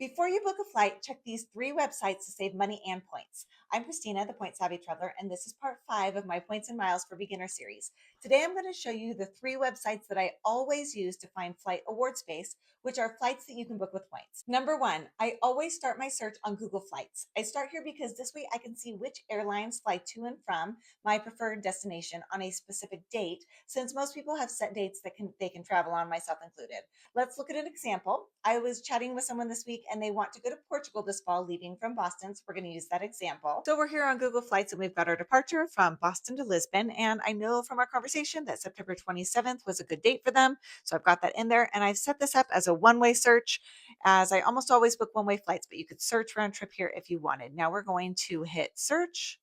Before you book a flight, check these three websites to save money and points. I'm Christina, the Point Savvy Traveler, and this is part 5 of my Points and Miles for Beginner series. Today, I'm going to show you the three websites that I always use to find flight award space, which are flights that you can book with points. Number one, I always start my search on Google Flights. I start here because this way I can see which airlines fly to and from my preferred destination on a specific date, since most people have set dates that they can travel on, myself included. Let's look at an example. I was chatting with someone this week and they want to go to Portugal this fall, leaving from Boston. So we're going to use that example. So we're here on Google Flights and we've got our departure from Boston to Lisbon. And I know from our conversation that September 27th was a good date for them. So I've got that in there. And I've set this up as a one-way search, as I almost always book one-way flights, but you could search round trip here if you wanted. Now we're going to hit search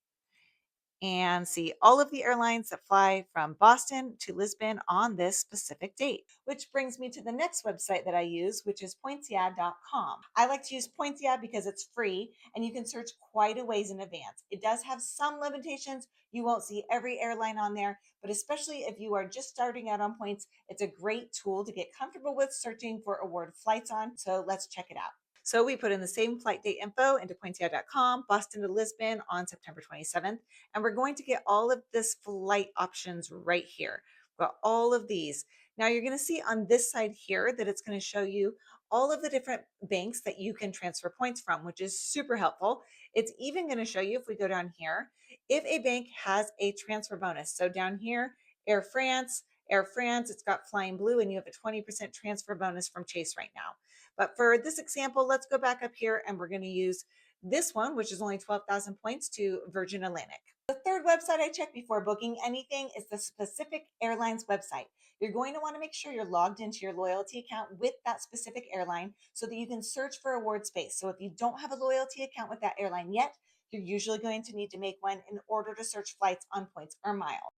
and see all of the airlines that fly from Boston to Lisbon on this specific date. Which brings me to the next website that I use, which is pointsia.com. I like to use Pointsia because it's free and you can search quite a ways in advance. It does have some limitations. You won't see every airline on there, but especially if you are just starting out on points, it's a great tool to get comfortable with searching for award flights on. So let's check it out. So we put in the same flight date info into pointsia.com, Boston to Lisbon on September 27th. And we're going to get all of this flight options right here. We've got all of these. Now you're going to see on this side here that it's going to show you all of the different banks that you can transfer points from, which is super helpful. It's even going to show you, if we go down here, if a bank has a transfer bonus. So down here, Air France, it's got Flying Blue, and you have a 20% transfer bonus from Chase right now. But for this example, let's go back up here and we're going to use this one, which is only 12,000 points, to Virgin Atlantic. The third website I check before booking anything is the specific airline's website. You're going to want to make sure you're logged into your loyalty account with that specific airline so that you can search for award space. So if you don't have a loyalty account with that airline yet, you're usually going to need to make one in order to search flights on points or miles.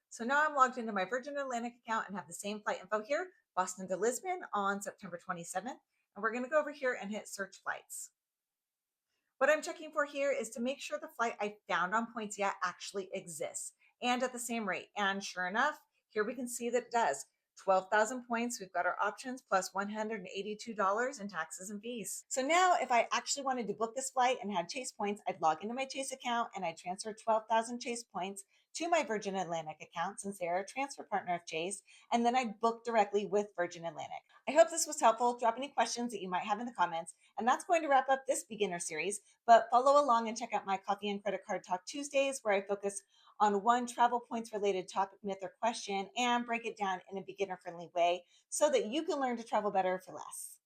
So now I'm logged into my Virgin Atlantic account and have the same flight info here, Boston to Lisbon on September 27th. And we're going to go over here and hit search flights. What I'm checking for here is to make sure the flight I found on Pointsia actually exists and at the same rate. And sure enough, here we can see that it does. 12,000 points. We've got our options plus $182 in taxes and fees. So now if I actually wanted to book this flight and had Chase points, I'd log into my Chase account and I'd transfer 12,000 Chase points to my Virgin Atlantic account, since they're a transfer partner of Chase, and then I'd book directly with Virgin Atlantic. I hope this was helpful. Drop any questions that you might have in the comments. And that's going to wrap up this beginner series, but follow along and check out my Coffee and Credit Card Talk Tuesdays, where I focus on one travel points related topic, myth, or question and break it down in a beginner friendly way so that you can learn to travel better for less.